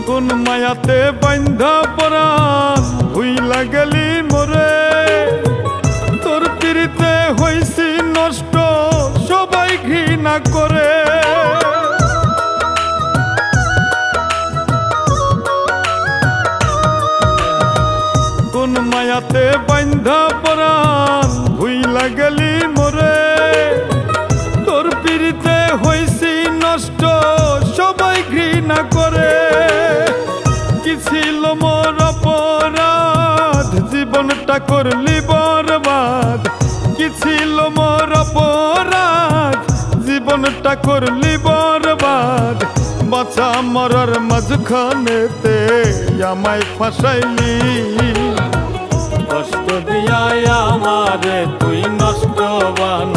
কোন মায়াতে বান্ধা পরাণ ভুইলা গেলি মোরে, তোর পিড়িতে হইছি নষ্ট সবাই ঘৃণা করে। কোন মায়াতে বান্ধা পরাণ ভুইলা গেলি মোরে, তোর পিড়িতে হইছি নষ্ট সবাই ঘৃণা করে। কি ছিল মোর অপরাধ জীবনটা করলি বরবাদ, কি ছিল মোর অপরাধ জীবনটা করলি বরবাদ। বাঁচা মরার মাঝখানেতে আমায় ফাঁসাইলি, কষ্ট দিয়া আমারে তুই নষ্ট বানা